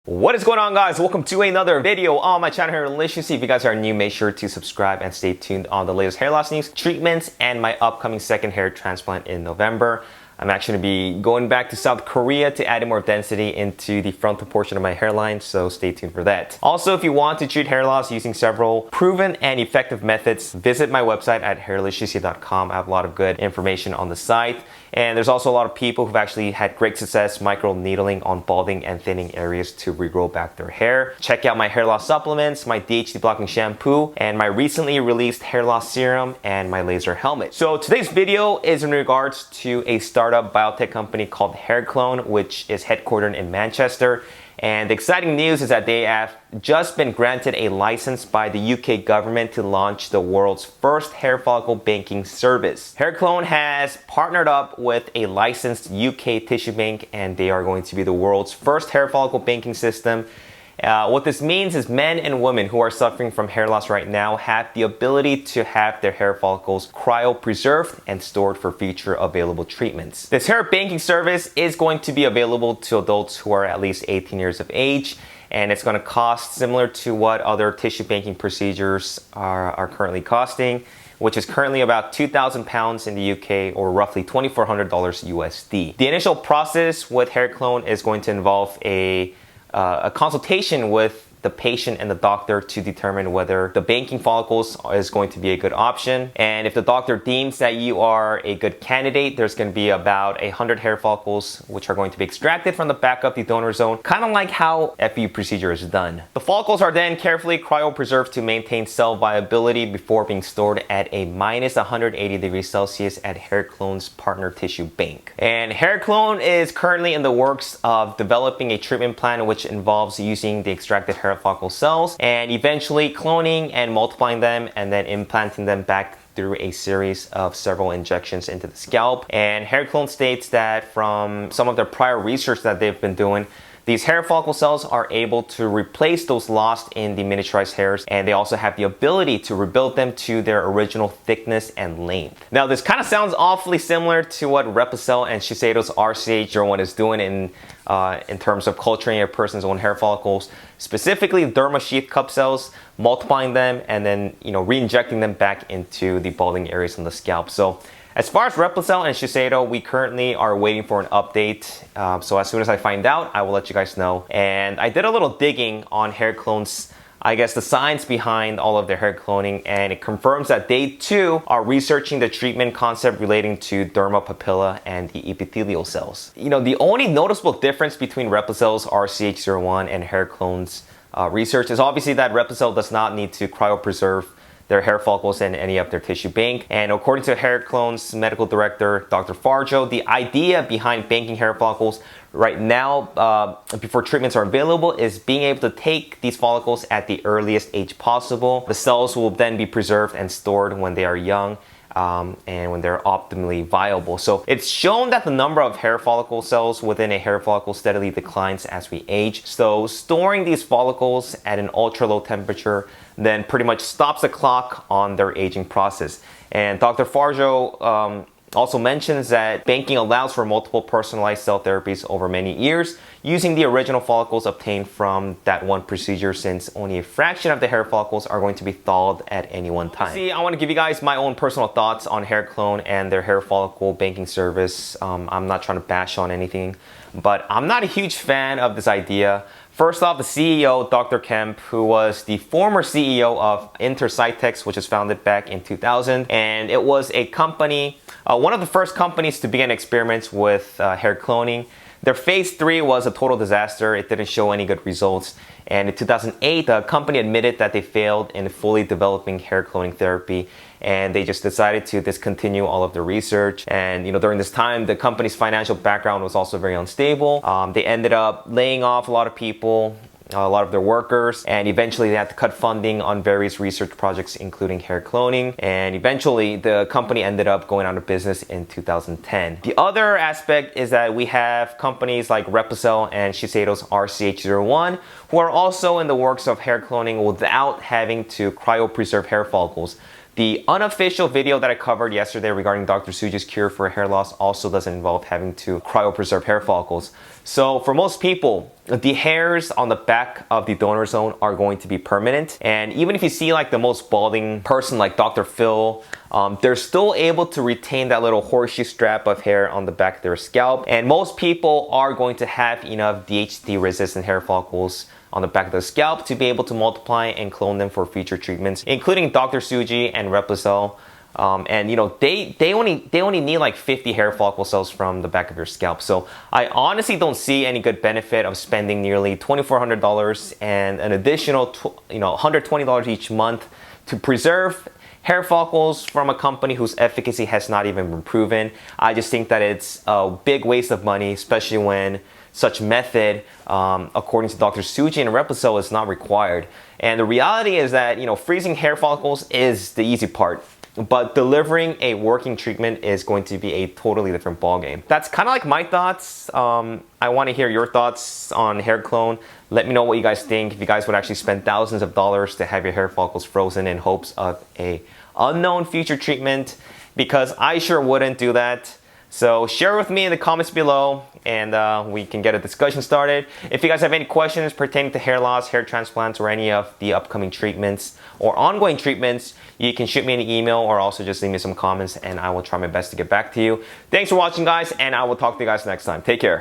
What is going on, guys? Welcome to another video on my channel, Hairliciously. If you guys are new, make sure to subscribe and stay tuned on the latest hair loss news, treatments, and my upcoming second hair transplant in November. I'm actually going to be going back to South Korea to add more density into the frontal portion of my hairline, so stay tuned for that. Also, if you want to treat hair loss using several proven and effective methods, visit my website at hairliciously.com. I have a lot of good information on the site. And there's also a lot of people who've actually had great success micro needling on balding and thinning areas to regrow back their hair. Check out my hair loss supplements, my DHT blocking shampoo, and my recently released hair loss serum and my laser helmet. So today's video is in regards to a startup biotech company called Hairclone, which is headquartered in Manchester. And the exciting news is that they have just been granted a license by the UK government to launch the world's first hair follicle banking service. Hairclone has partnered up with a licensed UK tissue bank, and they are going to be the world's first hair follicle banking system. What this means is men and women who are suffering from hair loss right now have the ability to have their hair follicles cryopreserved and stored for future available treatments. This hair banking service is going to be available to adults who are at least 18 years of age, and it's going to cost similar to what other tissue banking procedures are currently costing, which is currently about £2,000 in the UK or roughly $2,400 USD. The initial process with Hairclone is going to involve a consultation with the patient and the doctor to determine whether the banking follicles is going to be a good option. And if the doctor deems that you are a good candidate, there's going to be about 100 hair follicles which are going to be extracted from the back of the donor zone, kind of like how FU procedure is done. The follicles are then carefully cryopreserved to maintain cell viability before being stored at a minus 180 degrees Celsius at Hairclone's partner tissue bank. And Hairclone is currently in the works of developing a treatment plan which involves using the extracted hair follicle cells and eventually cloning and multiplying them and then implanting them back through a series of several injections into the scalp. And Hairclone states that from some of their prior research that they've been doing, these hair follicle cells are able to replace those lost in the miniaturized hairs, and they also have the ability to rebuild them to their original thickness and length. Now, this kind of sounds awfully similar to what Replicell and Shiseido's RCH01 is doing in terms of culturing a person's own hair follicles, specifically derma sheath cup cells, multiplying them, and then re-injecting them back into the balding areas on the scalp. So as far as Replicell and Shiseido, we currently are waiting for an update. So as soon as I find out, I will let you guys know. And I did a little digging on Hairclone's, the science behind all of their hair cloning, and it confirms that they too are researching the treatment concept relating to derma papilla and the epithelial cells. The only noticeable difference between Replicell's RCH01 and Hairclone's research is obviously that Replicell does not need to cryopreserve their hair follicles in any of their tissue bank. And according to Hairclone's medical director, Dr. Farjo, the idea behind banking hair follicles right now, before treatments are available, is being able to take these follicles at the earliest age possible. The cells will then be preserved and stored when they are young, and when they're optimally viable. So it's shown that the number of hair follicle cells within a hair follicle steadily declines as we age. So storing these follicles at an ultra low temperature then pretty much stops the clock on their aging process. And Dr. Farjo also mentions that banking allows for multiple personalized cell therapies over many years using the original follicles obtained from that one procedure, since only a fraction of the hair follicles are going to be thawed at any one time. See, I want to give you guys my own personal thoughts on Hairclone and their hair follicle banking service. I'm not trying to bash on anything, but I'm not a huge fan of this idea. First off, the CEO, Dr. Kemp, who was the former CEO of Intercytex, which was founded back in 2000, and it was a company, one of the first companies to begin experiments with hair cloning. Their phase 3 was a total disaster. It didn't show any good results. And in 2008, the company admitted that they failed in fully developing hair cloning therapy, and they just decided to discontinue all of the research. And during this time, the company's financial background was also very unstable. They ended up laying off a lot of people, a lot of their workers, and eventually they had to cut funding on various research projects, including hair cloning. And eventually the company ended up going out of business in 2010. The other aspect is that we have companies like Replicell and Shiseido's RCH01 who are also in the works of hair cloning without having to cryopreserve hair follicles. The unofficial video that I covered yesterday regarding Dr. Suji's cure for hair loss also doesn't involve having to cryopreserve hair follicles. So for most people, the hairs on the back of the donor zone are going to be permanent. And even if you see like the most balding person like Dr. Phil, they're still able to retain that little horseshoe strap of hair on the back of their scalp. And most people are going to have enough DHT resistant hair follicles on the back of the scalp to be able to multiply and clone them for future treatments, including Dr. Suji and Replacel. And you know, they only need like 50 hair follicle cells from the back of your scalp. So I honestly don't see any good benefit of spending nearly $2,400 and an additional $120 each month to preserve hair follicles from a company whose efficacy has not even been proven. I just think that it's a big waste of money, especially when such method, according to Dr. Suji and Replacel, is not required. And the reality is that, you know, freezing hair follicles is the easy part, but delivering a working treatment is going to be a totally different ballgame. That's kind of like my thoughts. I want to hear your thoughts on hair clone. Let me know what you guys think. If you guys would actually spend thousands of dollars to have your hair follicles frozen in hopes of a unknown future treatment, because I sure wouldn't do that. So share with me in the comments below, and we can get a discussion started. If you guys have any questions pertaining to hair loss, hair transplants, or any of the upcoming treatments or ongoing treatments, you can shoot me an email or also just leave me some comments and I will try my best to get back to you. Thanks for watching, guys, and I will talk to you guys next time. Take care.